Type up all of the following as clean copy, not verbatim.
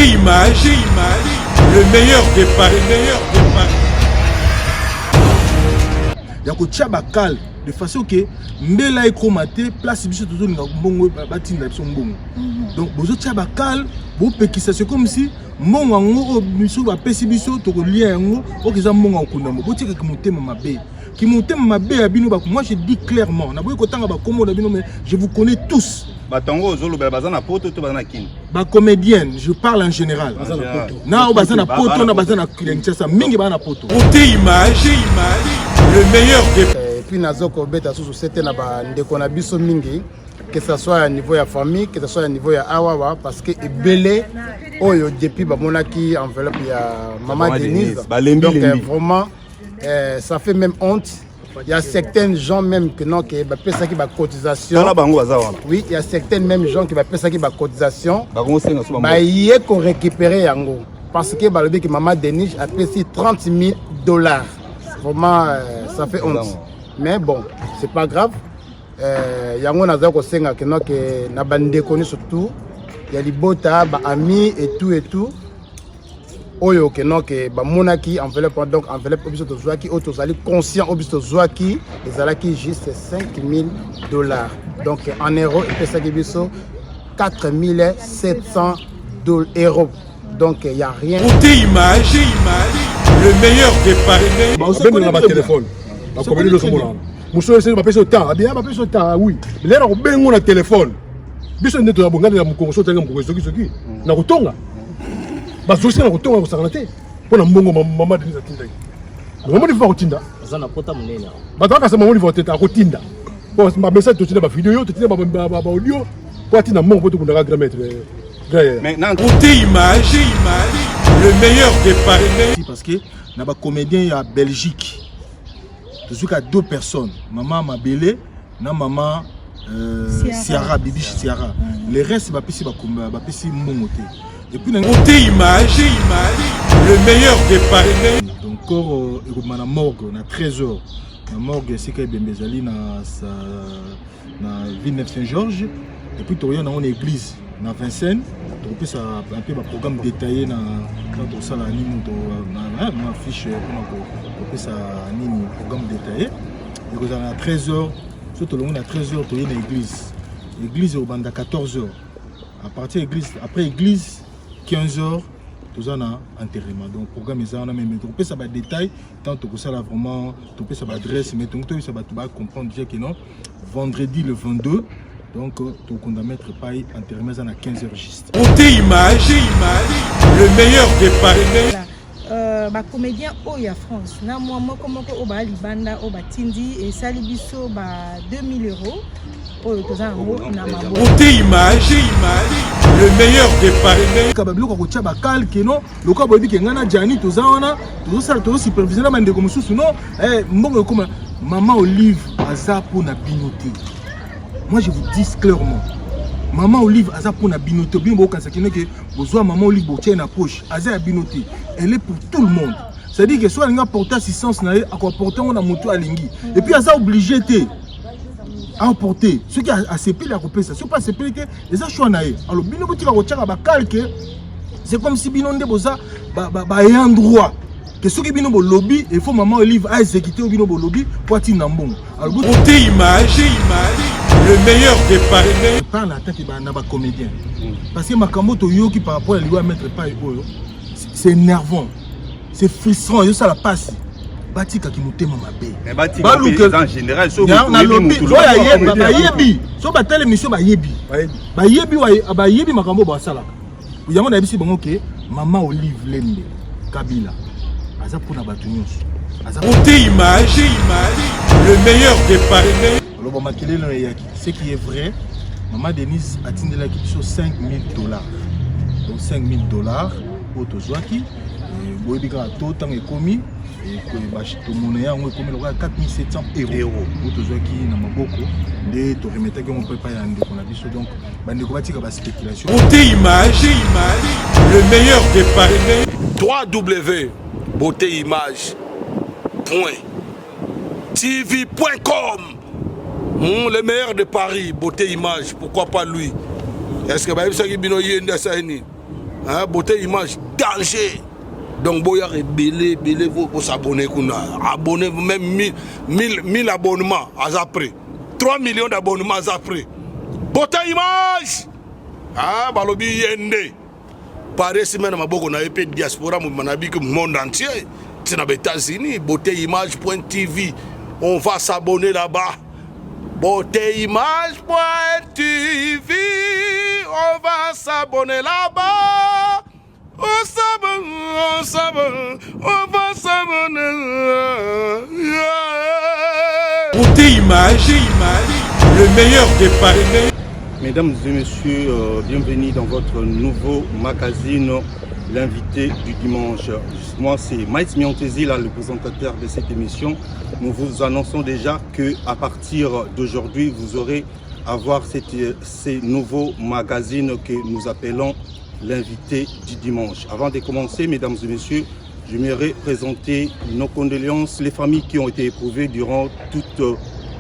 Image, le meilleur des paris, Il y a que Tchabakal de façon que Mbela et Chromaté place biso toujours nga mbongo batinda biso mbongo. Donc bozo Tchabakal bo pekisa c'est comme si mbongo ngo biso ba pesi biso to ko lien ngo o kiza mbongo okunda mo botika ki motema mabe. Ki motema mabe ya bino ba moi je dis clairement na boye ko tanga ba komo na bino mais je vous connais tous. Batongo ozolo bazana poto to bazana kin. Ba comédienne, je parle en général. Na o bazana poto na bazana Kinshasa mingi bana poto. Image, le meilleur des puis nazoko beta sous c'était na ba ndeko na biso mingi que ça soit à niveau ya famille que ça soit à niveau ya awawa parce que ebele oyo depuis ba monaki enveloppe ya maman Denise donc vraiment ça fait même honte. Il y a certains gens même que non que ba pesa ki ba cotisation oui il y a certains même gens qui ba pesa ki ba cotisation ba yé ko récupérer yango parce que ba lobi que maman Denise a payé $30,000 vraiment ça fait honte. Mais bon, c'est pas grave. Yango naza ko senga que non que na bande connu surtout. Il y a des bota, ba amis et tout. Oyo que non que ba monaki enveloppe donc enveloppe obiso to zoaki auto sali conscient obiso zoaki ezalaki juste $5,000. Donc en euros il fait ça que biso $4,700. Donc il y a rien. Image, le meilleur des paris. Ba on téléphone. Comme le sommet. Monsieur c'est pas pèse temps, bien pas pèse temps oui. Mais là on bengo na téléphone. Biso ndeto ya bongana ya mukongo so tenga mukongo soki. Na kotonga. Ba zosi na kotonga ko sangalate. Pona mbongo mama Denise atinda. Maman diva kotinda. Zana pota munena. Ba taka sa maman diva teta kotinda. Bon ma message totinda ba vidéo, totinda ba audio. Ko atinda mbongo poto kunda grand maître. Maintenant image, le meilleur des paris parce que na ba comédien ya Belgique. Je suis à 2 personnes, maman Mabele, na maman Ciara, Bibi Ciara. Le reste, c'est pas Momoté. Et puis, image, le meilleur des paris. Donc, encore, la morgue, on a 13 heures. La morgue, c'est qu'il y a Bembezali dans la Villeneuve Saint-Georges. Et puis, il y a une église, dans Vincennes. Donc, c'est un peu un programme détaillé dans la salle à Nîmes, dans ma fiche. Ça un programme détaillé. Et vous avez à 13h, surtout le monde à 13h, tu es dans l'église. L'église est au band à 14h. À partir de l'église, après l'église, 15h, tu as un enterrement. Donc, le programme est là, mais tu peux un détail, tant que ça vraiment, tu peux savoir adresse, mais tu vas comprendre déjà que non. Vendredi le 22, donc tu vas mettre paille enterrement à 15h juste. Image, le meilleur des paris. Ba comédien Oya France na moi comme ko ba libanda o ba tindi et sali biso ba $2,000 oyo toza ngo na mabo image le meilleur des paris ka ba biloko ko tia ba kalke no loka bo bi ke ngana jani toza wana tozo superviser na mande ko mususu no mbongo comme maman Olive azapo na binoté. Moi je vous dis clairement maman Olive aza pour na binoté bien bo kansa kino ke bozwa maman Olive bo tia na poche aza ya binoté. Elle est pour tout le monde. C'est-à-dire que soit il a porté assistance na à quoi porter on a moto à lingi et puis aza obligé à porter ce qui a CP la couper ça c'est pas CP que les a choix na alors bino botika ko tia ba calque c'est comme si bino nde boza ba un droit que ceux qui bino bo lobby il faut maman Olive à exécuter au bino bo lobby pour atina mbongo alors image le meilleur des paris parle à tête na ba comédien parce que makambo to yoki par rapport à lui à mettre pas oyo c'est énervant, c'est frustrant, et ça la passe. Batika qui nous t'aime ma bé. Mais Batika en général, so na lobby, so ba telle émission ba yebi makambo ba sala. Vous avez na bisi bongo ke maman Olive Lende Kabila. Aza pour na batu nyonso. Aza image, le meilleur des paris. Le bon makele no yaki, ce qui est vrai, maman Denise a tindé la qui sur $5,000. Donc $5,000 pour Tozwaki. Boyebika to tant ekomi et to monnaie on ekomi le 4,700 €. Pour Tozwaki na maboko nde to remettre que on peut pas y ande pour la biso donc bande ko batika ba spéculation. Image, le meilleur des paris. www.beautéimage.tv.com le meilleur de Paris, Beauté Image, pourquoi pas lui? Est-ce que ça qui bino yenda ça ni? hein, beauté image danger. Donc boya rebelle vous s'abonner abonner même 1000 abonnements après 3 millions d'abonnements après beauté image ah balobi yende pare semaine maboko na épée diaspora mu manabi que monde entier c'est aux États-Unis beautéimage.tv on va s'abonner là-bas beautéimage.tv on va s'abonner là-bas. On va s'abonner. Beauté Image, le meilleur des paris. Mesdames et messieurs, bienvenue dans votre nouveau magazine, l'invité du dimanche. Moi, c'est Maïs Miantesi, le présentateur de cette émission. Nous vous annonçons déjà qu'à partir d'aujourd'hui, vous aurez à voir ces nouveaux magazines que nous appelons l'invité du dimanche. Avant de commencer, mesdames et messieurs, j'aimerais présenter nos condoléances, les familles qui ont été éprouvées durant tous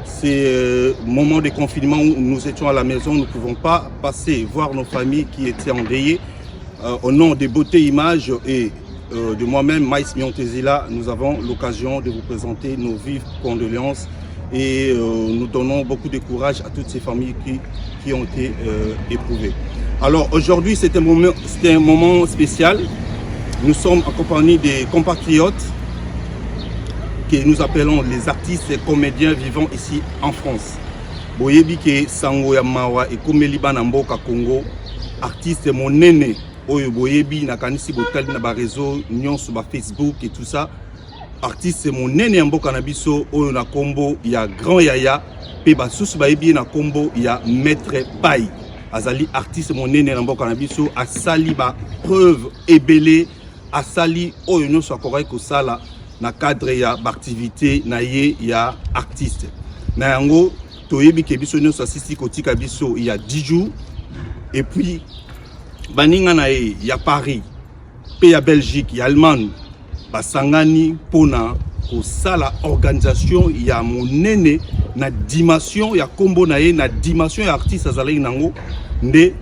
ces moments de confinement où nous étions à la maison. Nous ne pouvons pas passer voir nos familles qui étaient endeuillées. Au nom de Beauté Image et de moi-même, Maïs Miantesi, nous avons l'occasion de vous présenter nos vives condoléances et nous donnons beaucoup de courage à toutes ces familles qui ont été éprouvées. Alors aujourd'hui, c'est un moment spécial. Nous sommes en compagnie des compatriotes que nous appelons les artistes et comédiens vivant ici en France. Boyebi ke sango ya mawa et komeli bana mboka Congo, artiste monene oyo boyebi na kanisi botali na ba réseau nyonso ba Facebook et tout ça. Artiste monene mboka na biso oyo na kombo ya Grand Yaya pe basusu bayebi na kombo ya Maître Pai. Azali artiste monene na mboka na biso asali ba preuve ebele asali oyo nyonso akorai kosala na cadre ya activité na ye ya artiste na yango toyebi ke biso nyonso asisi kotika biso il y a 10 jours et puis baninga na ye ya Paris pe ya Belgique ya Allemagne basangani pona kosala organisation ya monene na dimension ya kombo na ye na dimension ya artiste azali nango nde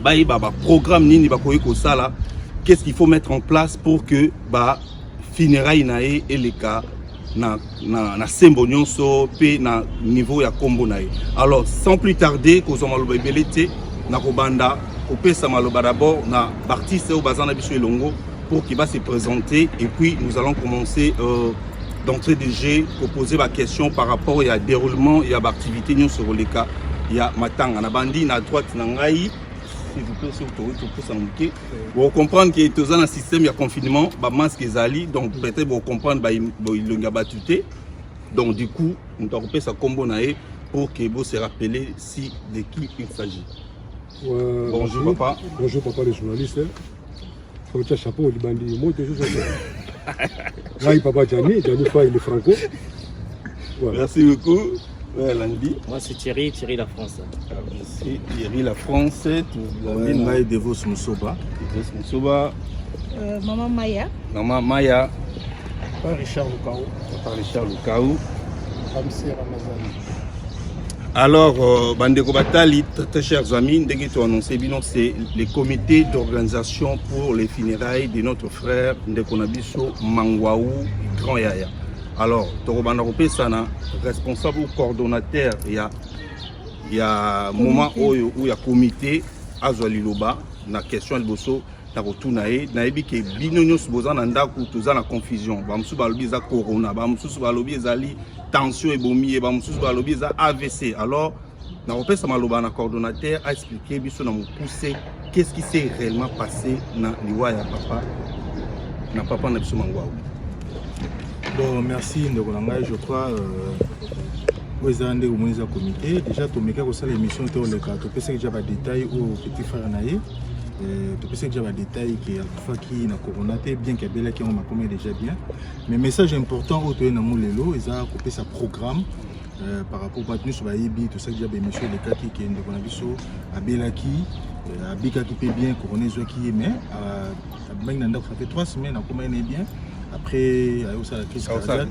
bayi baba programme nini bakoyi kosala, qu'est-ce qu'il faut mettre en place pour que ba funérailles na ye eleka na sembo nyonso pe na niveau ya kombo na ye. Alors sans plus tarder kozoma maloba ebele te na kobanda kopesa maloba d'abord na artiste au bazana biso elongo pour qu'il va se présenter et puis nous allons commencer d'entrée de jeu pour poser ma question par rapport à déroulement et à l'activité sur les cas. Il y a matanga na bandi na droite na ngai s'il vous plaît vous comprendre que tous dans un système de confinement ba masque ezali donc peut-être vous comprendre ba ilonga batute donc du coup on doit repérer sa combo nae pour que vous se rappelez si de qui il s'agit. Bonjour papa. Bonjour papa les journalistes. Faut que chapeau du bandi moi toujours ça. Là papa Gianni Fa il est franco. Voilà. Merci beaucoup. Ouais, Landy. Moi c'est Thierry La France. Merci Thierry La France. Naï Devos Moussoba. Maman Maya. Maman Maya. Papa Richard Lukaou. Papa Richard Lukaou. Ramsey Ramazani. Alors, Bandeko Batali, très chers amis, c'est le comité d'organisation pour les funérailles de notre frère Ndeko Nabiso Mangwaou Grand Yaya. Alors, Torobanda Ropé Sana, responsable ou coordonnateur, il y a un moment où il y a comité Azwali Loba, na question de Bosso, na rotunae, na ebi ke binonyos bozana ndaku tozana confusion. Ba musu balobi za corona, ba musu balobi zali tension ebomi, ba musu balobi za AVC. Alors, na Ropé Sama Loba na coordonnateur a expliqué biso na pousser qu'est-ce qui s'est réellement passé na liwa ya papa na papa na biso Mangwaou. Bon, merci Ndokolanga, je crois vous avez un comité. Déjà, tu as fait l'émission, tu as fait déjà des détails au petit frère Naïe. Tu as fait déjà des détails qui sont corona, bien qu'il y ait qui ont déjà bien. Mais le message important, tu as fait sa programme par rapport à nous sur Baïbi, tout ça, déjà des messieurs de Kaki qui est à Belaki, à Bika qui peut bien, couronner qui est mais ça fait 3 semaines, comment il est bien. Après, il y a aussi la crise cardiaque. Alors,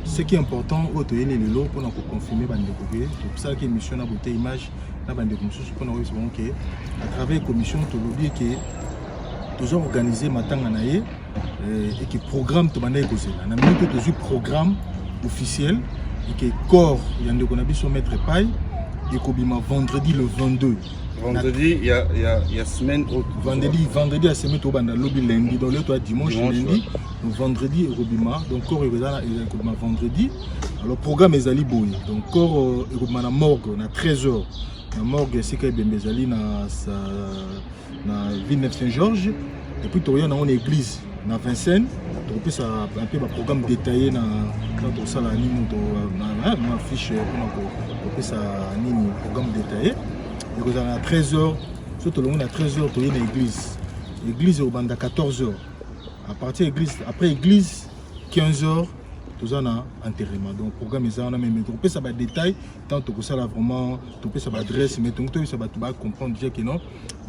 ce qui est important, c'est pour nous confirmer, c'est pour ça que l'émission a beauté image na bande mosusu pona oyo bon que à travers commission to lobby que tous organiser matanga na ye et que programme to bande kozela na minute to programme officiel et que corps yande ko na biso maître Pai et kobima vendredi le 22. Vendredi, il y a semaine autre. Vendredi à semaine au banda lobby lundi, donc là toi dimanche lundi, donc vendredi et Robima, donc corps il y vendredi. Alors programme est ali boy, donc corps Robima na morgue na 13h. La morgue c'est qu'il bembezali na Villeneuve Saint-Georges et puis tu on église na Vincennes, tu peux ça un peu programme détaillé na quand ça la ligne na fiche on peut ça ligne programme détaillé. Et vous avez à 13h, surtout le monde à 13h, tu es dans l'église. L'église est au bande à 14h. À partir de l'église, après l'église, 15h, tu as un enterrement. Donc, le programme est là, mais tu peux savoir des détails, tant que ça là vraiment, tu peux savoir l'adresse, mais tu peux comprendre déjà que non.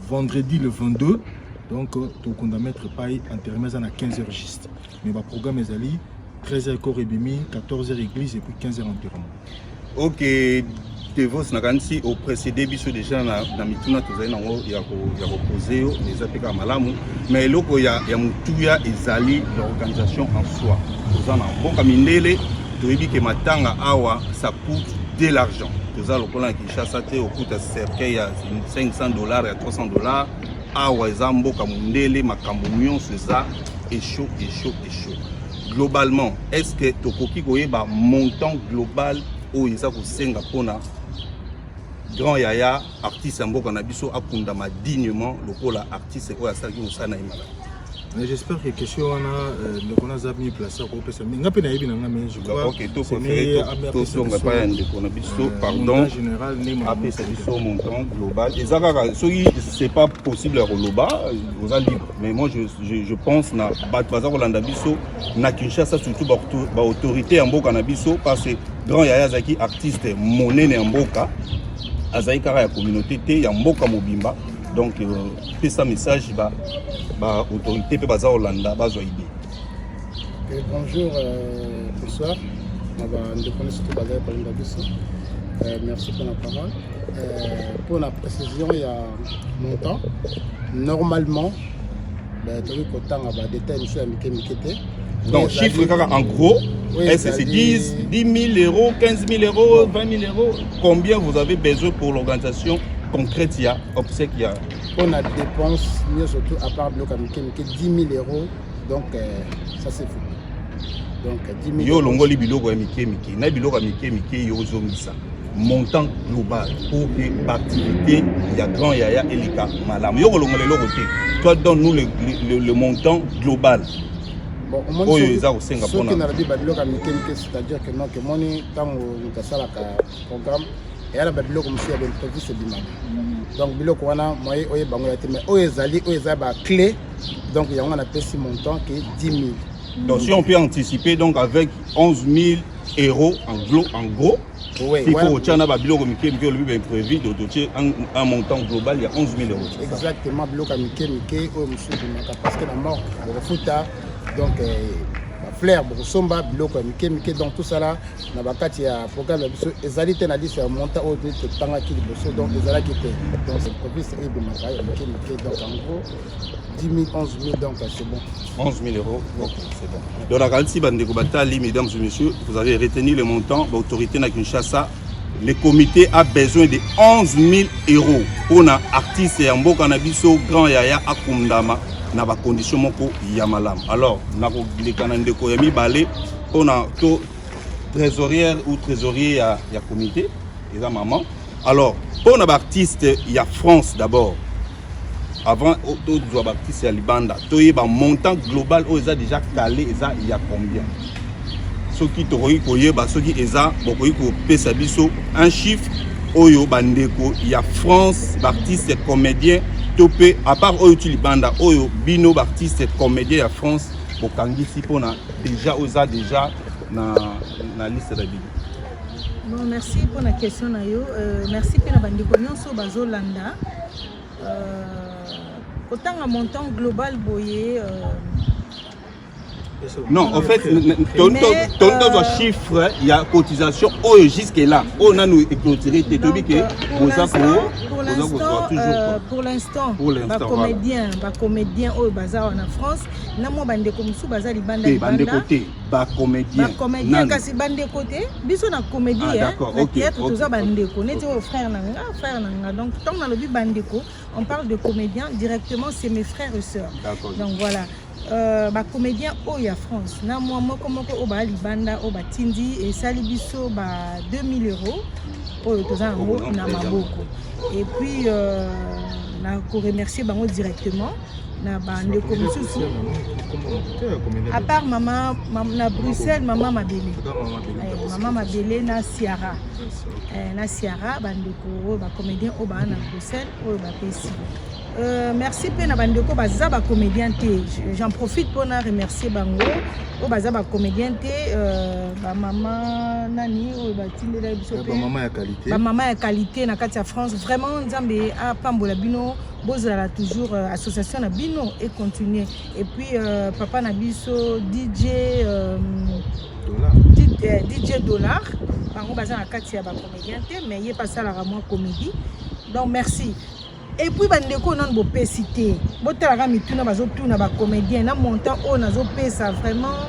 Vendredi le 22, donc tu peux mettre paille enterrement à 15h juste. Mais le programme est là, 13h corps et bimi, 14h église et puis 15h enterrement. Ok. Devos nakanisi au précédé biso déjà na mituna tozali nango ya reposer les apeka malamu mais loko ya mutuya ezali l'organisation en soi tozana mboka mindele toyebi ke matanga awa ça coûte de l'argent tozala lokola Kinshasa te okuta cercueil ya $500 ya $300 awa eza mboka mindele makambo nyonso eza chaud. Globalement est-ce que tokoki koyeba montant global o eza kosenga pona Grand Yaya, artiste Mboka Nabiso, akundama dignement le artiste ou asalaki musana imala. J'espère que question on a jamais placé au PC. Mais n'a pas naïbi na mais je crois. OK, tout préféré tout son pas Ndeko Nabiso, pardon. Général après c'est du montant global. Ezaka c'est pas possible à Roloba, aux libre. Mais moi je pense na Batbaza Rolanda Biso na Kinshasa surtout ba autorité Mboka Nabiso parce que Grand Yaya Zaki artiste monene Mboka. Azaïkara ya communauté te ya mboka mobimba donc ça message ba autorité pe baza Hollanda bazo idée. Bonjour, bonsoir. Merci pour la parole. Pour la précision, il y a montant. Normalement, tu as des détails sur la donc chiffre en gros, est-ce que c'est 10 000 euros, 15 000 euros, 20 000 euros? Combien vous avez besoin pour l'organisation concrète? Il y a obsèque, il y a... On a dépense, mieux surtout à part bloc 10 000 euros, donc ça c'est fou. Donc 10 000 euros. Yo longoli biloko ya mike na biloko ya mike yo zomisa. Montant global pour que l'activité il y a Grand Yaya Elika Malam. Yo longoli loko te. Toi donne-nous le montant global. Bon, au moins, c'est-à-dire que non, que moi, quand on a ça programme, et à la Babylone, comme si elle avait prévu, c'est bien. Donc, Biloko, on a moyen, mais Oezali, Oezaba clé, donc il y a un appel si montant qui est 10 000. Donc, si on peut anticiper, donc avec 11 000 euros en gros, il faut que Tchana Babylone, le prévu, un montant global, il y a 11 000 euros. Exactement, Biloko, parce que la mort, le foot, donc Flair, Somba, Biloko, Mike, donc tout ça là, na bakati ya programme ezalité na dit c'est un montant au de tanga qui bosso donc ezala qui était donc c'est prévu c'est de Mike, donc en gros 10 000, 11 000 donc c'est bon. 11 000 euros, ok c'est bon. Donc la garantie Bandeko Batali, mesdames et messieurs, vous avez retenu le montant, l'autorité na Kinshasa. Le comité a besoin de 11 000 euros pour un artiste et Mboka Nabiso Grand Yaya Akundama. Na ba condition moko ya malam. Alors nako bilekana ndeko ya mibale pona to trésorière ou trésorier ya comité eza maman. Alors pona ba artiste ya France d'abord. Avant to doit ba artiste ya Libanda. To yeba montant global o eza déjà calé eza il y a combien? Soki to koyeba soki eza bokoyi ko pesa biso un chiffre oyo bandeko ya France ba artiste comédien topé à part oyo Libanda oyo bino artiste comédien à France bokangisi pona déjà oza déjà na liste de bino. Bon, merci pour la question na yo. Merci pour la bandeko nyonso bazolanda. Autant un montant global boyé Non, en fait, ton chiffre, il y a cotisation jusque là. On a nous clôturé, pour l'instant, comédien au bazar en France, namo bande comme sous bazar libanda côté, comédien kasi bande côté, biso na comédie d'accord, OK. Tout ça bande connaît au frère nanga. Donc tant dans le but bande on parle de comédien directement, c'est mes frères et sœurs. Donc voilà. Comédien Oya France na moi komoko o ba libanda o ba tindi et sali biso ba 2000 € pour toza ngo na maboko et puis na ko remercier bango directement na bande comme sous à part maman na Bruxelles maman Mabele na Ciara bande ko ba comédien o ba na Bruxelles o ba pesi. Merci pe na bandeko baza ba comédien té. J'en profite pour na remercier bango o baza ba comédien té ba maman nani o ba tindela biso pe ba maman ya qualité na kati ya France vraiment nzambe a pambola bino bozala toujours association na bino et continuer et puis papa na biso DJ Dollar bango baza na kati ya ba comédien té mais yé pas ça la moi comédie donc merci. Et puis bandeko non bo pesité botalaka mituna bazotuna ba comédien na montant on azo pesa vraiment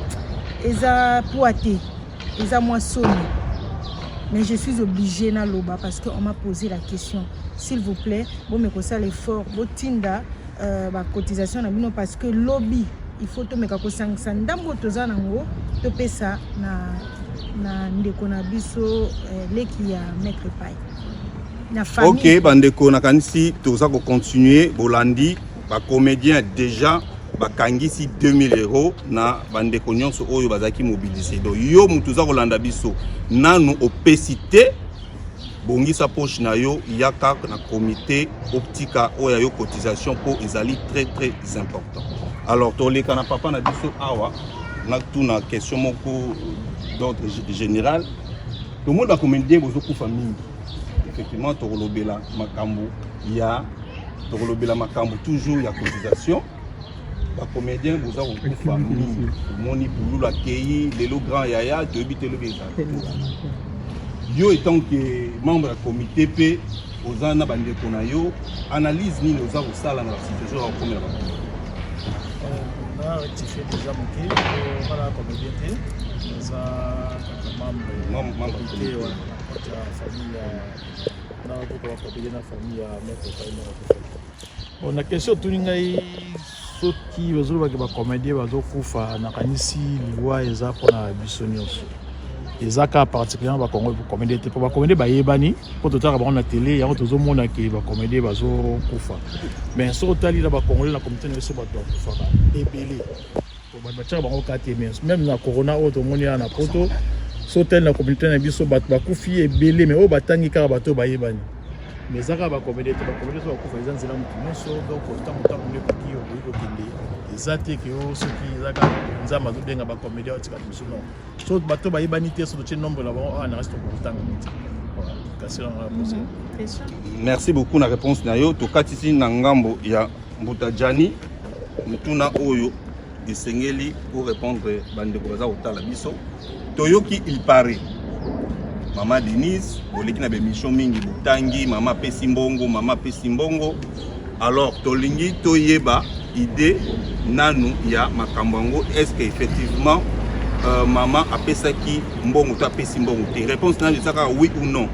eza poité eza moi sonné mais je suis obligée na loba parce que on m'a posé la question s'il vous plaît bon me ko ça l'effort botinda ba cotisation na bino parce que lobby il faut to meka ko sangisa ndambo toza nango to pesa na ndeko na biso leki ya maître Pai. Ok, bandeko nakanisi toza ko continuer bolandi ba comédien déjà ba kangisi 2000 € na bandeko nyonso oyo bazaki mobiliser. Donc yo mutuza ko landa biso nanu opesité bongisa poche na yo yaka na comité optika oya yo cotisation pour ezali très très important. Alors toleka na papa na biso awa na tuna question moko d'ordre général. Tout le monde a comédien bozo ku famille. Effectivement, Torolobela Makambo, il y a Torolobela Makambo, toujours il y a cotisation. Les comédiens, vous avez une famille, Moni Boulou, la Kei, les grands Yaya, Debi Telebeza. Yo étant que membre du comité P, aux Anna Bandekonayo, analyse ni nos avons ça dans la situation en première. On a rectifié déjà mon quai, on a la comédien, nous avons membre du comité. On a question tout ngai soki bazolo ba comédien bazokufa na kanisi liwa eza pona bisonyoso ezaka particulièrement ba Congo pour comédien te pour ba comédien ba yebani pour totaka ba na télé yango tozomona ke ba comédien bazokufa mais so tali na ba Congolais na comité na so ba kufa ebele pour ba tchaka bango kate même na corona auto monia na poto sotel na communauté na biso bato bakufi ebele mais o batangi kaka bato bayebani mais zaka ba comédie so bakufa eza nzela mutu nyonso donc autant mutango ne koki okoki kokende eza te ke o soki ezaka nzambe azobenga ba comédie otika biso non so bato bayebani te so totie nombre na bango na reste kotanga mutu voilà question à poser. Merci beaucoup na réponse na yo tokatisi na ngambo ya Mbuta Jani mutuna oyo esengeli pour répondre bandeko baza otala biso toyoki il paraît Maman Denise boleki na bémission mingi butangi mama pesi mbongo alors tolingi toyeba idée nanu ya makambango est-ce que effectivement maman apesaki mbongo to apesi mbongo te réponse nanu ezaka oui ou non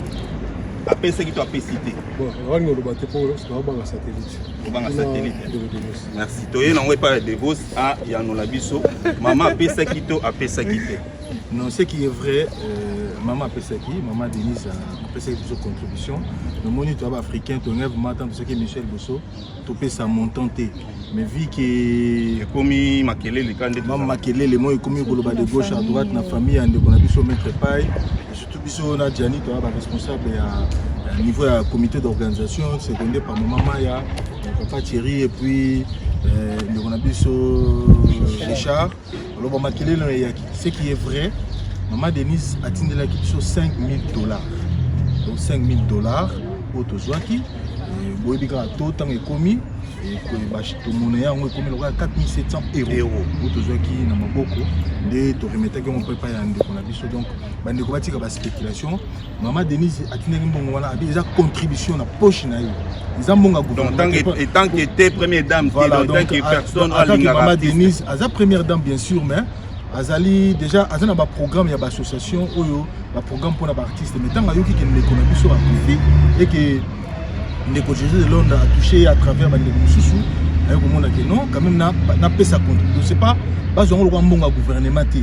apesaki to apesi te bon on va le battre pour le satellite merci toye na ngwe pa de vos a ya no labiso maman apesaki to apesaki te. Non, ce qui est vrai, maman Pesaki, maman Denise a fait sa contribution. Le moniteur africain, tu as matin ce que Michel Bosso, tu payes sa montante. Mais vu que comme Makele les candidats, maman Makele les mots comme global de gauche à droite, na famille en on a biso maître Pai, surtout biso na Gianni, tu as responsable à niveau à comité d'organisation, secondé par maman Maya, papa Thierry et puis on a biso Richard. Alors, ce qui est vrai, maman Denise a tenu la question $5 000. Donc $5 000 pour Tozwaki. Boyebika tout temps est commis. tomona yango ekomi lokola 4700 euros oyo tozwaki na maboko nde toremetaki yango mpo epai ya ndeko na biso. Donc bandeko batika baspéculation. Mama Denise atindaki mbongo wana abi eza contribution na poche na ye, eza mbongo ya gouvernement. Tant que était première dame, voilà, tant que personne Mama Denise aza première dame bien sûr, mais azali déjà aza na baprogramme ya bassociation oyo baprogramme mpona baartiste. Mais ntango ayoki ke ndeko na biso akufi et que ndeko Jésus de Londres a touché à travers bandeko mosusu ayo komona ke non quand même na pesa contribution. C'est pas bazongo lokwa mbongo ya gouvernement te,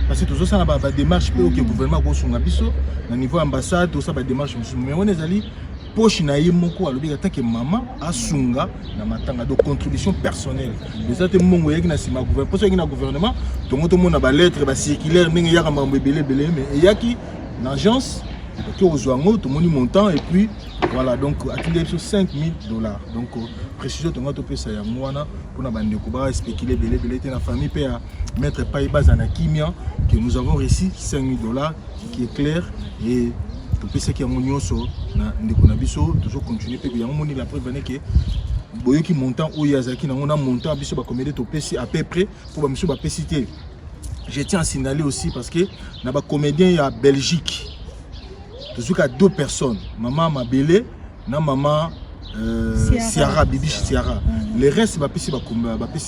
parce que tozosala ba démarche pe oke gouvernement kosunga biso na niveau ambassade tosala ba démarche mosusu, mais on ezali poche na ye moko alobi ata ke mama asunga na matanga de contribution personnelle. Les autres mbongo yaki na sima gouvernement, parce que na gouvernement tongo to mona ba lettre ba circulaire ndenge yaka mambo ebele mais yaki na agence qui aux ouango tout le montant et puis voilà. Donc à qui sur $5,000. Donc précision ton auto pesa ya mwana pour na bande ko ba spéculer belé na famille pe à mettre pas base na kimia que nous avons reçu $5,000 qui est clair et tout pesa qui a monioso na ndeko na biso toujours continuer pe ya moni la preuve que boyo qui montant ou yazaki na on a montant biso ba comédie to pesi à peu près pour ba monsieur ba pesiter. Je tiens à signaler aussi parce que na ba comédien ya Belgique toujours qu'à 2 personnes, maman Mabele, na maman Ciara, Bibi Ciara. Le reste va passer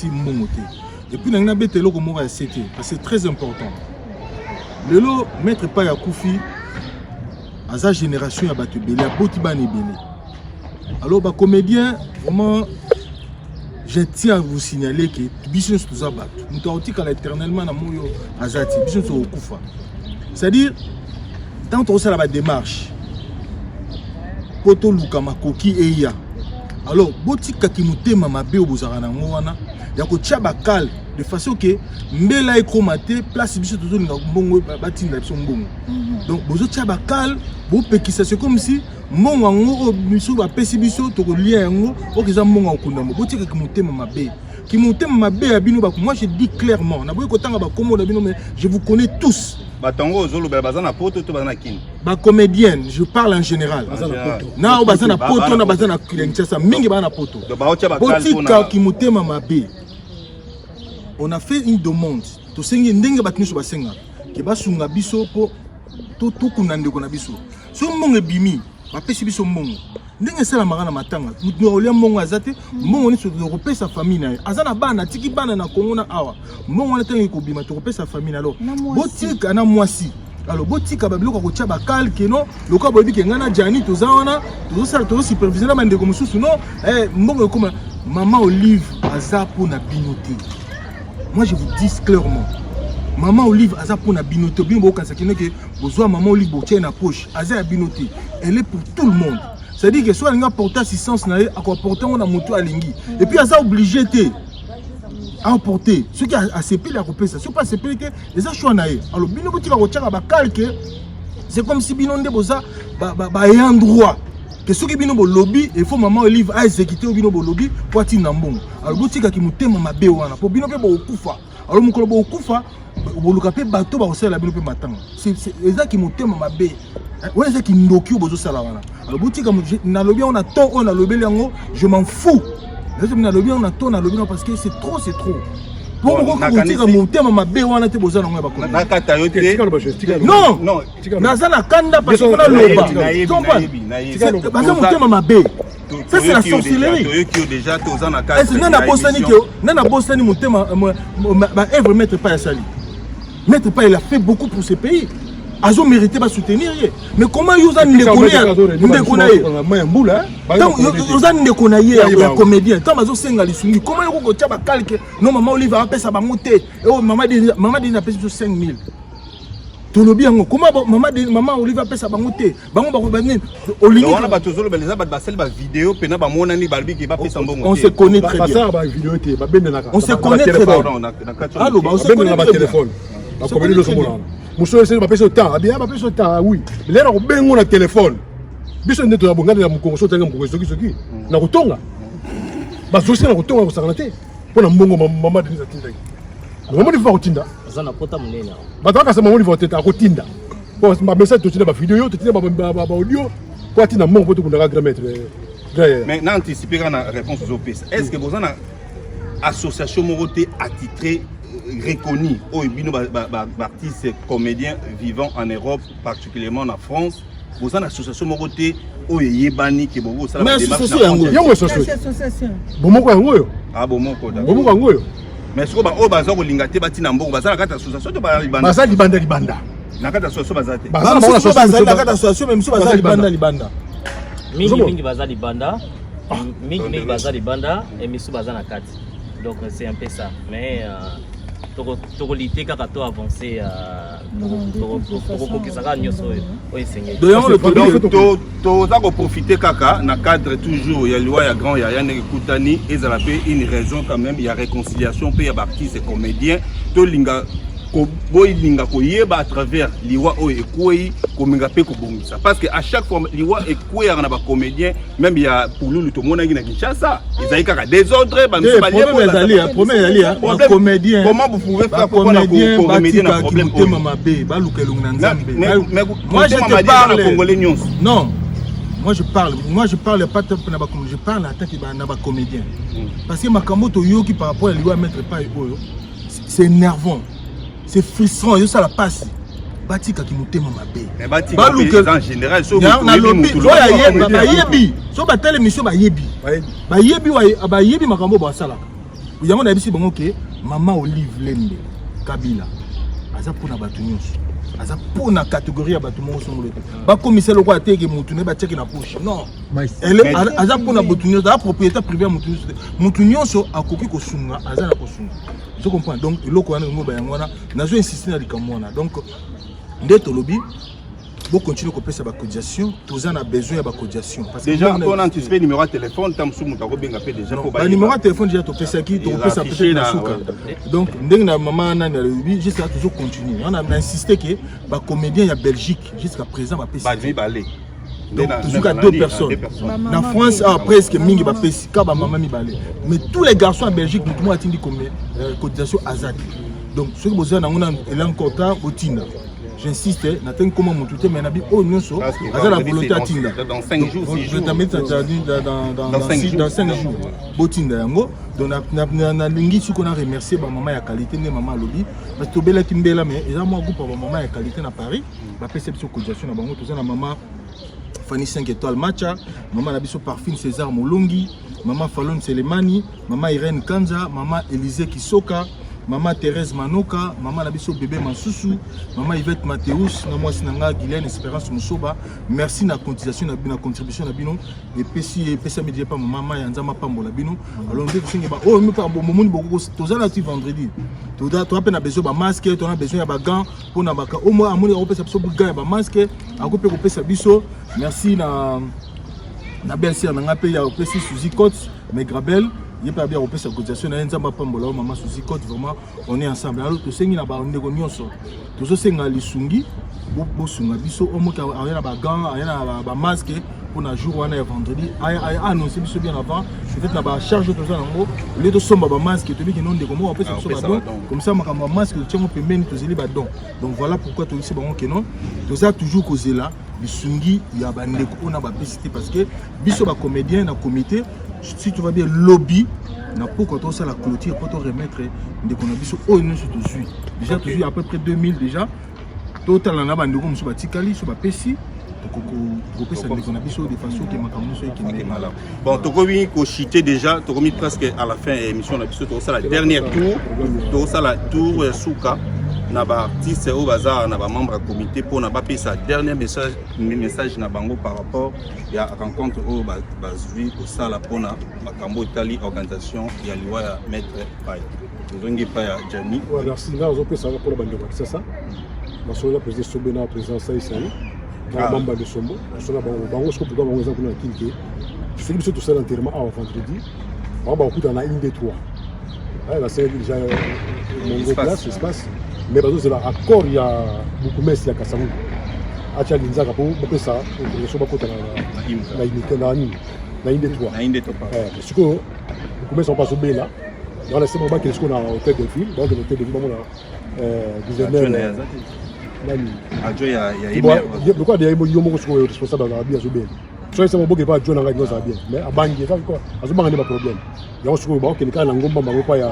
monter. Et puis on a bête le comme parce que c'est très important. Le lot mettre pas ya Koufi à sa génération ya battu belé, à Botibani belé. Alors bah comédien vraiment je tiens à vous signaler que business tout ça bat. Nous t'avons dit qu'à l'éternellement na moyo azati business au Koufa. C'est-à-dire tant on la démarche, poto luka makoki eya. Alors, botika ki mutema mabe obozara na ngwana, ya ko tia bakal de façon que mbela ekromate place biso tozo linga mbongo batinda biso mbongo. Donc bozo tia bakal, bo pekisa c'est comme si mbongo ngo biso ba pesi biso to ko lien ngo okiza mbongo okunda mo. Botika ki mutema mabe. Ki mutema mabe ya bino ba moi je dis clairement, na boye ko tanga ba komo na bino mais je vous connais tous. Batango zolo bazana poto to bazana kin. Ba comédienne, je parle en général. Na bazana poto na bazana Kinshasa mingi bana poto. Botika ki mutema mabe. On a fait une demande. To sengi ndenge batniso basenga. Ke basunga biso po to kunande ko na biso. So mbongo bimi, ba pesi biso mbongo. Ndenge sala magana matanga. Mutu olia mbongo azate, mbongo ni so repé sa famille na. Azana bana tiki bana na Congo na awa. Mbongo na tangi ko bima to repé sa famille alors. Botika na mwasi. Alors botika babilo ko tia bakal ke no, loka bobi ke ngana jani to zawana, to sala to superviser na mande ko mususu no. Mbongo comme maman Olive azapo na binoté. Moi je vous dis clairement. Maman Olive aza pour na binoté. Bien beaucoup ça qui que besoin maman Olive botie na poche. Aza binoté. Elle est pour tout le monde. C'est-à-dire que soit on a porté assistance na à quoi porter on a moto à lingi. Et puis aza obligé à porter. Ce qui a CP la couper ça. C'est pas CP que les a choix na. Alors bino botika ko tchaka ba calque. C'est comme si bino ndeboza ba ayant droit. Que ce qui bino bo lobby il faut maman Olive a exécuter au bino bo lobby pour atina mbongo. Alors botika ki mutema mabe wana. Pour bino pe bo okufa. Alors mukolo bo okufa boluka pe bato ba osala bino pe matanga. C'est eza ki mutema mabe. Ouais c'est qui ndoki bozo sala wana. Alors botika na lobby on a ton on a lobby yango, je m'en fous. Na lobby on a ton na lobby parce que c'est trop. Pour moi botika mutema mabe wana te bozo na ngwa ba na kata yo te. Non. Nazana kanda parce que na loba. Parce que mutema mabe. Ça c'est la sorcellerie. Est-ce que nana bosani mutema ba œuvre mettre pas à sali. Maître pas il a fait beaucoup pour ce pays. Azo mérité pas soutenir. Mais comment Youzan ne connaît pas comédien. Tant Azo Senga les soumis. Comment Yoko Tchaba calque. Non, maman Olive a payé sa bamoté. Oh, maman dit a payé 5,000. Tolobiango. Comment maman Olive a payé sa bamoté. Bango Barobanin. On a batozolo beleza batbasel ba vidéo pena ba monani balbi qui va payer son bon. On se connaît très bien. On se connaît très bien. Allô, on se connaît très bien. La comédie de ce moment-là. Monsieur, c'est ma personne temps. Bien, ma personne temps, oui. Mais là, on a bien mon téléphone. Biso ndeto ya bongana ya mukongo tanga mukongo soki. Na kutonga. Ba zosi na kutonga ko sanate. Pona mbongo mama Denise atinda. Mama Denise va kutinda. Azana pota munene. Ba taka sa mama Denise va teta kutinda. Bon, ma message totina ba vidéo, totina ba audio. Ko atina mbongo poto kunda grand maître. Mais n'a anticipé la réponse aux OPS. Est-ce que vous avez une association morotée attitrée reconnue aux artistes comédiens vivant en Europe, particulièrement en France? Vous avez une association morotée aux Yébani qui vous avez mais association ah bon mon code. Mais ce que vous avez l'ingate bâti nambo, vous avez une association de Libanda. Na kata association bazate. association même si libanda. Mingi baza libanda. Mingi baza libanda et misu baza na kati. Donc c'est un peu ça. Mais toko lité kaka to avancer toko kesaka nyoso o enseigner. To za ko profiter kaka na cadre toujours ya loi ya grand ya ne kutani ezala pe une raison quand même ya réconciliation pe ya artistes et comédiens to linga ko boy linga ko yeba à travers liwa o ekoi ko minga pe ko bongisa parce que à chaque fois liwa ekoi na ba comédien même il y a pour nous tout monde na Kinshasa ils aient kaka désordre ba nous ba problème comédien comment vous pouvez faire pour remédier na problème moi je te parle congolais non moi je parle pas na ba je parle attaque na ba comédien parce que makambo to yoki par rapport à liwa mettre pas oyo c'est énervant. C'est frustrant, ça la passe. Batika qui nous t'aime ma bé. Mais Batika en général, so yebi. So ba telle émission ba yebi. Ba yebi makambo ba sala. Yango na bisi bango ke Maman Olive Lembe Kabila. Aza pona batu nyonso. Aza pona catégorie ya batu mo songolo te. Ba commissaire lokwa teke mutu ne ba check na poche. Non. Elle aza pona batu nyonso, a propriétaire privé mutu nyonso. Mutu nyonso akoki ko sunga, aza na ko sunga. Tu comprends? Donc, il faut insister dans donc, pour continuer à faire sa cotisation, tous on a besoin de cotisation. Déjà, on a anticipé le numéro de téléphone, tu as déjà le numéro de téléphone, déjà, tu fais qui, tu fais ça peut-être. Donc, maman, jusqu'à toujours continuer. On a insisté que les comédiens en Belgique, jusqu'à présent, va payer. Donc, toujours à 2 personnes. En France, presque mingi ba pesi ka ba maman mi balé. Mais tous les garçons en Belgique, tout le monde a dit comme cotisation azad. Donc, ce que vous avez on a encore temps au Tina. J'insiste, n'atteint comment mon tout mais nabi oh non so, azad la volonté à Tina. Dans 5 jours, je vais te mettre dans 5 jours. Botinda yango. Donc na lingi su qu'on a remercié ba maman ya qualité ne maman lobby parce que bela kimbela mais ils ont moi groupe ba maman ya qualité na Paris, ba perception cotisation na bango tout ça na maman Fanny 5 étoiles Matcha, maman Nabiso Parfum César Molongi, maman Fallon Selemani, maman Irène Kanza, maman Élisée Kisoka, maman Thérèse Manoka, maman Nabiso Bébé Mansusu, maman Yvette Mathéus, maman Sinanga Guylaine Espérance Moussoba. Merci na cotisation na contribution na bino et pesa média pas maman Yanzama Pambo la bino. Alors on dit que oh mais pas bon moment beaucoup tous là tu vendredi. Tu as besoin de masque, tu as besoin de gants pour na baka au moins amoni on peut ça gants ba masque, a couper ko pesa biso. Merci na belle sœur na ngapé ya opesi Suzy Cote mais Grabel il pas bien opesa cotisation na Nzamba Pambola maman Suzy Cote vraiment on est ensemble alors to sengi na ba ndeko nyonso to senga lisungi bo sunga biso au moins aya na ba gants aya na ba masque pour na jour wana ya vendredi aya annoncer biso bien avant peut-être na ba charge to ça nango les to somba ba masque to bi ki non ndeko mo opesa so ba don comme ça makamba masque to tiamo pembeni to zeli ba don donc voilà pourquoi to ici bango que non to ça toujours causer là bisungi ya bandeko on a ba pesité parce que biso ba comédien na comité si tu vas bien lobby na pourquoi to ça la clôture pour te remettre ndeko na biso oh non surtout suis déjà toujours à peu près 2000 déjà total na bandeko muso ba tikali so ba pesi de façon qui bon, tu as cité déjà, tu as mis presque à la fin de l'émission, tu as la dernière tour, tu as la tour Souka, tu as artiste au bazar, tu as membre du comité pour faire sa dernier message par rapport à la rencontre au Bazui, au Sala Pona, à Cambo Italie, organisation, il y a le maître Paye. Nous avons Paye Jami. Merci, là, on peut savoir pour le bandit, c'est ça. Nous sommes là, président Sobena, président Saïsani. Bamba de Sombo, je fais tout ça l'enterrement vendredi. On va dans une des trois. Là, c'est déjà mon place, espace. Mais c'est l'accord, il y a beaucoup de gens qui sont à Tchalinza, pour ça, je suis pas content la unité dans une des trois. Parce que beaucoup de gens sont pas au là. Dans la semaine, on a un hôtel de ville, dans l'hôtel de ville, on a Adjo ya pourquoi il y a un responsable dans la vie à Zobel soit ça mboke pas John nga ça bien mais abangi ça quoi azobanga ni ba problème ya osiko ba okeli kana ngomba bango pa ya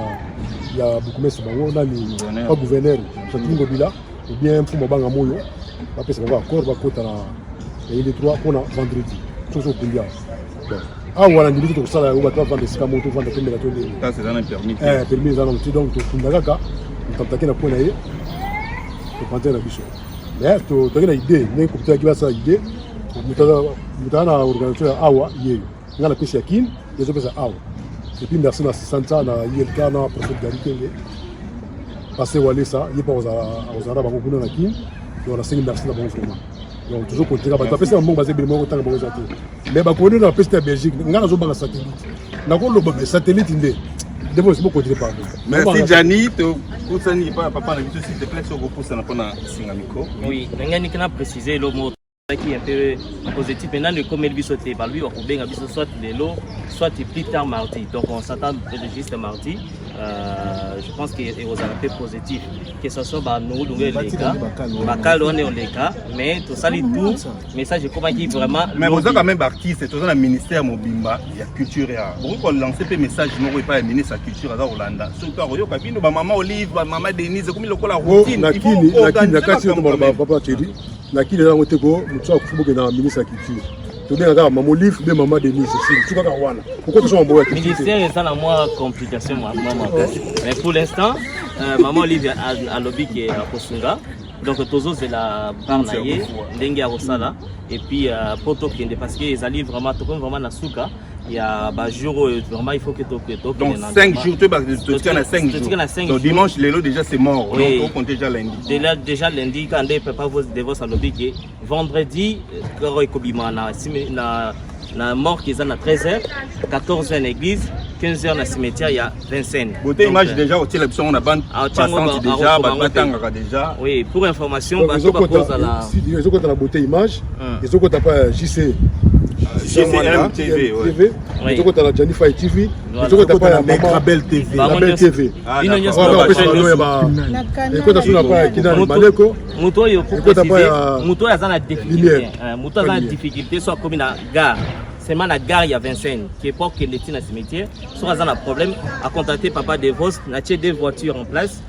bukumesa bango na ni pas gouverneur Satingo Bila ou bien mfumo banga moyo ba pesa bango accord ba kota na il 3 pour vendredi tout ça kumbia ah voilà ndili to sala ou ba to vendre sika moto vendre tembela to de ça c'est un permis permis za na donc to kunda kaka mtamtaki na pona ye to panter na biso mais to na idée ne ko peut kiba sa idée mutana organisation awa yeyo ngala pesa yakin yezo pesa awa et puis merci na santa na ILK na préfet Garikenge passer wale ça il pas aux arabes ko kuna na kin to na 5 merci na bon vraiment donc toujours côté ba pesa mbongo basé bilimo ko tanga bongo zati mais ba ko na pesa Belgique ngala zo banga satellite na ko lo ba satellite ndé devons se beaucoup de pas merci Jani to kusani papa na biso s'il te plaît sur repousse na pona singamiko oui ngani kana préciser le mot qui est un peu positif maintenant le comme il sauter par lui on peut bien soit les lots soit plus tard mardi donc on s'attend juste mardi je pense qu'il est aux aspects positifs que ce soit bah nous les cas bacal on est les cas mais tout ça les tout message comment qui vraiment mais vous avez quand même artiste tout dans le ministère mobimba il y a culture ya bon qu'on lancer pe message non pas ministre la culture à Hollanda surtout au kabino ba maman Olive ba maman Denise comme le la routine il faut organiser papa Thierry na kile na ngoteko mutsa kufubuke na ministre ya culture to bien ga maman Olive be maman Denise c'est tout ka wana pourquoi tout ça mboya ministère ça la moi complication maman mais pour l'instant maman Olive a lobby qui est à Kosunga donc tozo c'est la barnaye ndenge ya rosala et puis poto kende parce que ils allaient vraiment to vraiment na suka il y a ba jour vraiment il faut que to donc 5 jours tu tiens à 5 jours donc dimanche les lots déjà c'est mort donc on compte déjà lundi déjà lundi quand on peut pas vous devant sa lobby qui vendredi koro ekobima na mort qui est à 13h 14h à l'église 15h na cimetière il y a 25 beauté image déjà au télé on a bande passante déjà batanga déjà oui pour information ba to pose à la ils ont la beauté image ils ont pas JC GCM TV ouais ils ont la Janify TV ils ont pas la Belle TV la Belle TV ino nyos muto yo muto azana difficulté muto azana difficulté soit comme na gare seulement la gare il y a Vincennes qui est pas que les tina cimetière soit azana problème à contacter papa Devos na tie deux voitures en place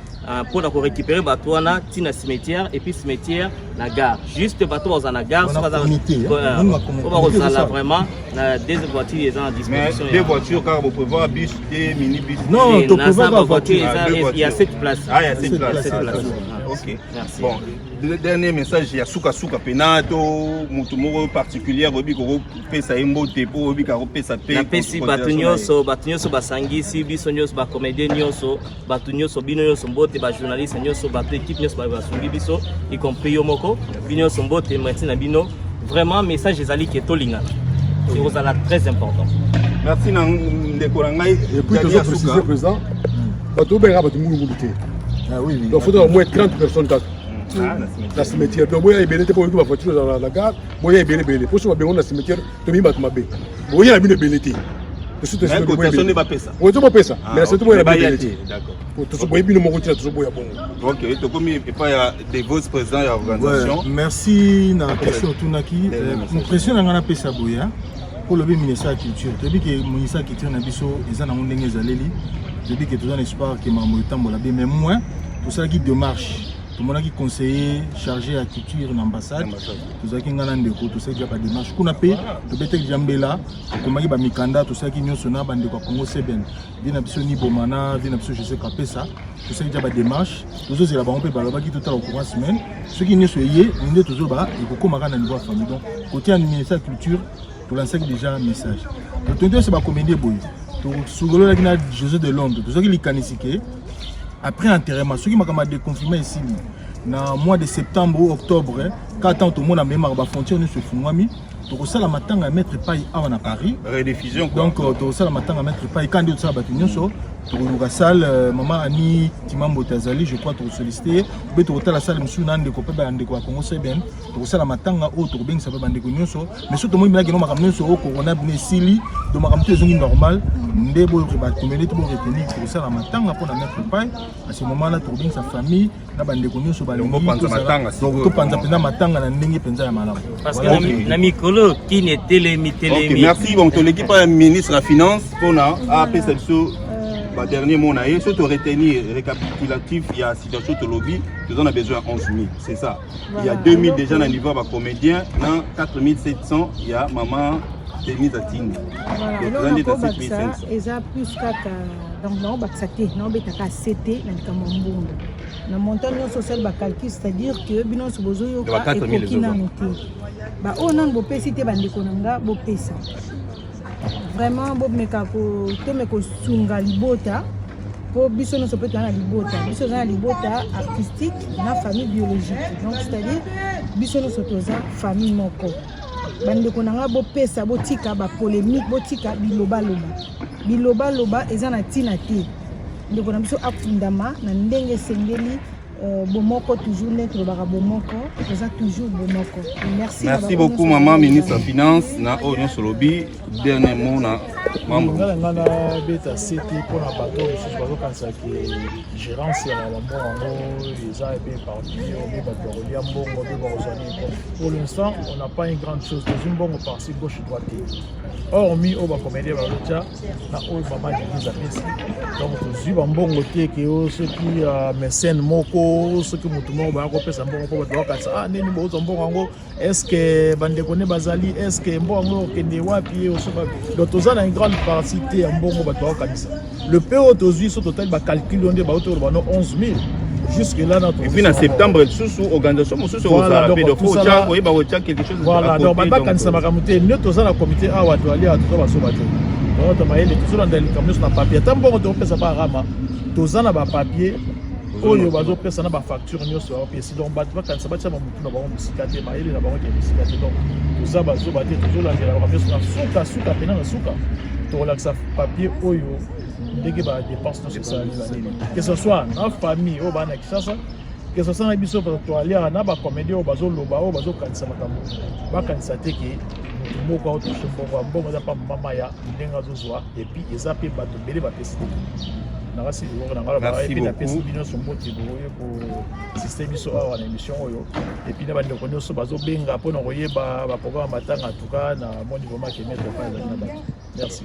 pour récupérer bateau na tina cimetière et puis cimetière la gare juste bateau dans la gare soit azana vraiment des voitures en disposition des voitures car vous pouvez voir bus et minibus non tu peux voir voiture il y a 7 places il y a 7 places ok merci bon le dernier message il y a suka penato mutu moko particulier obi ko pesa embote po obi ka pesa pe na pesi batunyoso basangisi biso nyos ba comédien nyos batunyoso bino nyos mbote ba journaliste nyos ba équipe nyos ba sungi biso y compris yo moko bino nyos mbote merci na bino vraiment message ezali ke tolinga c'est osala très important merci na ndeko ngai et puis toujours préciser président bato benga bato ngulu ngulu ah oui donc faudra au moins 30 personnes la cimetière donc boya ebele te pour ba voiture dans la gare boya ebele pour so ba bengo na cimetière to mi bato mabe boya na bino ebele te mais personne ne va pesa on to pesa mais c'est tout boya ebele te d'accord to so boya bino moko tina to so boya bongo ok to komi pas ya des vice présidents ya organisation merci na question tunaki impression na ngana pesa boya pour le ministère de la culture to bi ke ministère de la culture na biso ezana ndenge ezaleli je dis que tout un espoir que maman tambola bien mais moi tout ça qui démarche tout le monde qui conseiller chargé à culture en ambassade tout ça qui ngana ndeko tout ça qui a pas démarche kuna pe to bete jambela komaki ba mikanda tout ça qui nyoso na bande ko Congo Seben vina biso ni bomana vina biso je sais ka ça tout ça qui a pas démarche tout ça c'est la banque pe baloba qui tout à la courant semaine ceux qui nyoso yé ndé toujours ba et ko komaka na niveau famille donc côté ministère de la culture tout l'enseigne déjà un message donc c'est ba comédie boy Sougolo là qui a José de Londres, tout ça qui est canisé. Après enterrement, ceux qui m'a déconfirmé ici, dans mois de septembre ou octobre, quand tout le monde a même à frontière, nous se fumons. Donc ça la matin à mettre paille à Paris. Rediffusion. Donc tout ça la matin à mettre paille quand ça va tenir ça. Pour la salle, maman Annie, Timambo Tazali, je crois tout sollicité. Mais tout la salle, monsieur Nande, copain Bande quoi, Congo Seben. Tout ça la matin à autre bien ça va Bande Congo ça. Mais surtout moi il m'a dit non ma ramener sur Corona bien Sili, de ma ramener zone normal. Ndebo va communiquer pour retenir tout ça la matin pour la mettre paille. À ce moment là tout bien sa famille, na Bande Congo ça Bande. Donc panza matanga. Donc tout panza pena matanga na ndenge penza ya malamu. Parce que na mikolo Solo qui n'était limité. Ok, merci. Bon, tu l'équipe ministre de la Finance pour après cette dernier mot, surtout retenir récapitulatif, il y a situation de lobby, nous en avons besoin de 11 000, c'est ça. Il y a 2 000 déjà dans le niveau de comédien, dans 4 700, il y a maman Denise Atine. Voilà, donc on a plus donc non, non, c'était dans le montant social calcul, c'est-à-dire que bilan sur besoin de 4 000 on a beau cité bandekonanga beau pesa. Vraiment bob mekako to meko sunga libota pour biso no sopeto na libota biso na libota artistique na famille biologique, donc c'est-à-dire biso no sotoza famille moko bande konanga bo pesa bo tika ba polémique bo tika biloba loba eza na tina te ndeko na biso afundama na ndenge sengeli bomoko toujours n'être bomoko eza toujours bomoko. Merci beaucoup maman ministre de Finance na Orion Solobi. Dernier mot na membre ngana beta city pour na bateau je bazo kansa ki gérance ya mambo les a été partis au même bateau ya mbongo de bazani. Pour l'instant on n'a pas une grande chose dans une bonne partie gauche droite. Hormis au ba comédien ba locha na o maman de Messi. Donc tu mbongo te ke o ce qui mécène moko ce que mutumo ba ko pesa mbongo ko ba kansa nini bo mbongo ngo est-ce que bande kone bazali est-ce que mbongo kende wapi donc tous a une grande partie en bongo bato kanisa le PO tozui sur total ba calcul on dit ba autour ba 11 000 jusque là notre et puis en septembre sous organisation sous voilà donc tout ça oui ba quelque chose voilà donc ba kanisa makamute ne tous a comité a wa to ali a to ba so bato donc to maele tout dans le camion na papier tambo to pesa ba rama tous a na ba papier oyo bazo pesa na ba facture nyoso a pièce donc ba kanisa ba chama mutu na ba musika te maele na ba ke musika te donc tout ça bazo ba te toujours la la camion na suka pena na suka to relaxa papier oyo ndenge ba dépense na ça que ce soit en famille au bana kisasa que ce soit na biso to ali na ba comédie au bazo loba au bazo kanisa makambo ba kanisa te ke moko auto chombo mbongo za pa mama ya ndenga zozwa et puis eza pe bato bele ba pesi. Merci beaucoup. Système à l'émission et puis na so bazo benga pour ba programme matanga en tout cas na mon niveau qui mettre pas. Merci.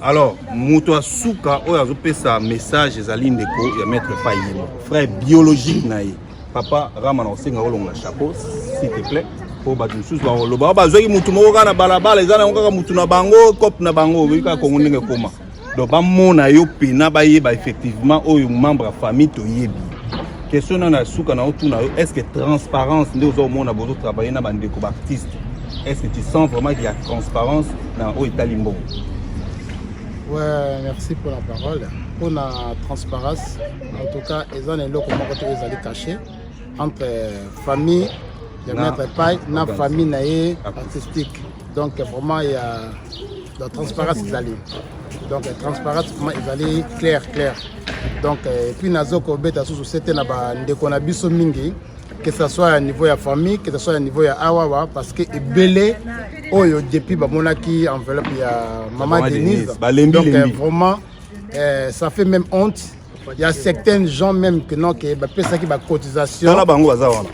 Alors muto asuka o azo pesa message ezali ndeko ya mettre pas yimo frère biologique nae papa rama na senga olonga chapeau s'il te plaît pour ba tous ba loba ba zoki mutu moko kana balabala ezana ngaka mutu na bango cop na bango bika ko ndenge koma. Donc, bamona yo pena ba yeba effectivement oyo membre de famille to yebi. Question na suka na otuna est-ce que transparence ndio zo mona bozo travailler na bande ko artiste. Est-ce que tu sens vraiment qu'il y a transparence dans o italimbo? Ouais, merci pour la parole. Pour la transparence, en tout cas, ils ont un lot comment ils allaient cacher entre famille, il y a mettre paille, na famille naé artistique. Donc vraiment il y a la transparence ils allaient. Donc transparence ils allaient clair. Donc et puis nazoko beta sous c'était na ba ndeko na biso mingi que ce soit au niveau de la famille, que ce soit au niveau de Awawa, parce que belé oyo depuis ba monaki enveloppe ya maman Denise. Donc vraiment ça fait même honte. Il y a certains gens même qui n'ont que payer ça qui va cotisation.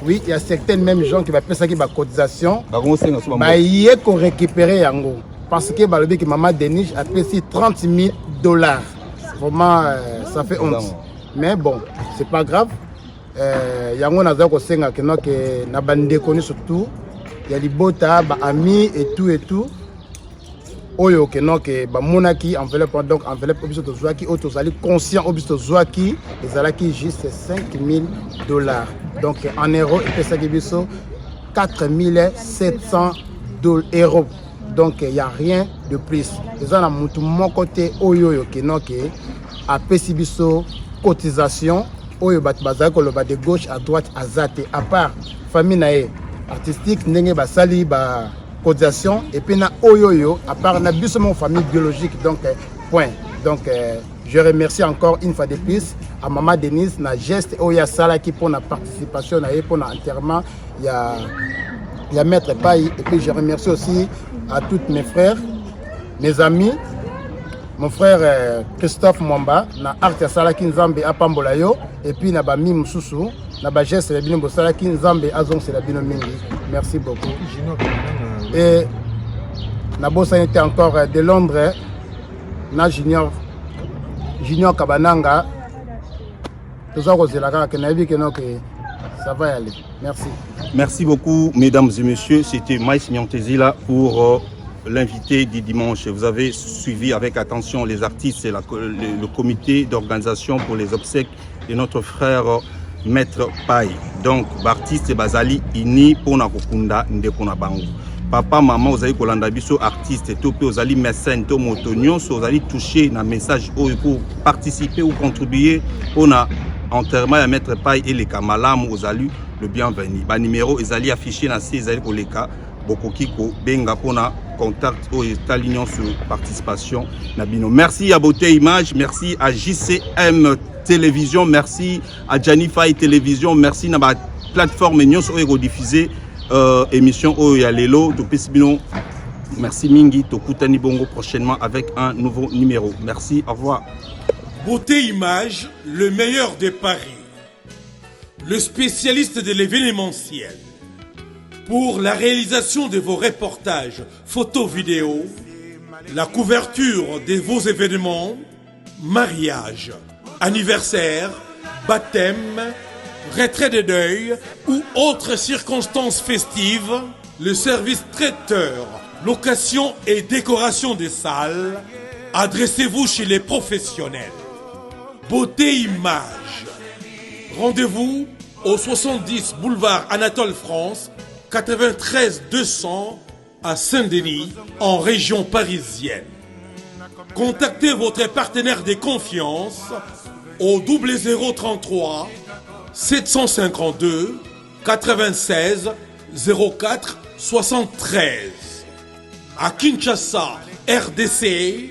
Oui, il y a certains même gens qui va payer ça qui va cotisation. Bah il est qu'on récupérer yango parce que bah le que maman Denise a payé $30 000. Vraiment ça fait honte. Mais bon, c'est pas grave. Yango naza ko senga que non que na bande connu surtout. Il y a des bota, ba amis et tout. Oyo que non que ba monaki enveloppe donc enveloppe obiso zoaki auto sali conscient obiso zoaki ezalaki juste $5 000. Donc en euros et ça biso 4 700 euros. Donc il y a rien de plus. Eza na mutu mon côté oyo que non que a pesi biso cotisation oyo bat bazako lo ba de gauche à droite azate à part famille nae artistique ndenge ba sali ba cotisation et puis na oyoyo à part na biso mon famille biologique donc point. Donc je remercie encore une fois de plus à maman Denise na geste oya sala qui pour la participation na pour l'enterrement il y a maître Paye et puis je remercie aussi à tous mes frères mes amis mon frère Christophe Mwamba na art sala ki nzambe apambola yo et puis na ba mi mususu na ba geste la bino sala ki nzambe azong c'est la bino mingi. Merci beaucoup. Et nabosani te encore de Londres na Junior Kabananga toza kozela kaka ke nayebi ke no ke ça va y aller. Merci. Merci beaucoup, mesdames et messieurs. C'était Maïs Miantezila pour l'invité du dimanche. Vous avez suivi avec attention les artistes et le comité d'organisation pour les obsèques de notre frère Maître Pai. Donc, artiste Bazali ini pona kokunda ndekona bango. Papa, maman, vous allez kolanda biso artiste, vous allez mécène, to motonyon, vous allez toucher un message pour participer ou contribuer pour enterrement à Maître Pai et les Kamalam, vous allez le bienvenu. Ba numéro, ils allaient afficher dans ces allées pour les cas. Bokokiko, Benga Pona, contact au État-Lignon sur participation. Nabino. Merci à Beauté Image, merci à JCM Télévision, merci à Janify Télévision, merci à la plateforme Nyon sur diffusé émission Oyalelo. Merci Mingi, Tokutani Bongo prochainement avec un nouveau numéro. Merci, au revoir. Beauté Image, le meilleur de Paris. Le spécialiste de l'événementiel. Pour la réalisation de vos reportages, photos, vidéos, la couverture de vos événements, mariage, anniversaire, baptême, retrait de deuil ou autres circonstances festives, le service traiteur, location et décoration des salles, adressez-vous chez les professionnels. Beauté Image. Rendez-vous au 70 boulevard Anatole France, 93 200 à Saint-Denis, en région parisienne. Contactez votre partenaire de confiance au 0033 752 96 04 73. À Kinshasa, RDC,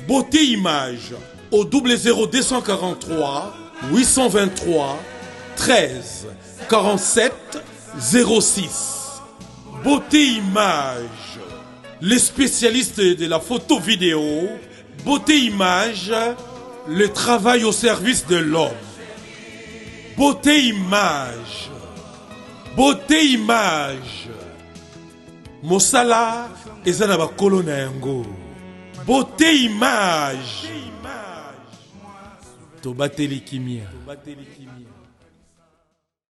Beauté Image au 00243 823 13 47 06. Beauté Image, les spécialistes de la photo vidéo. Beauté Image, le travail au service de l'homme. Beauté Image, Beauté Image, Mosala ezana kolona yango. Beauté Image, Tobateli Kimia.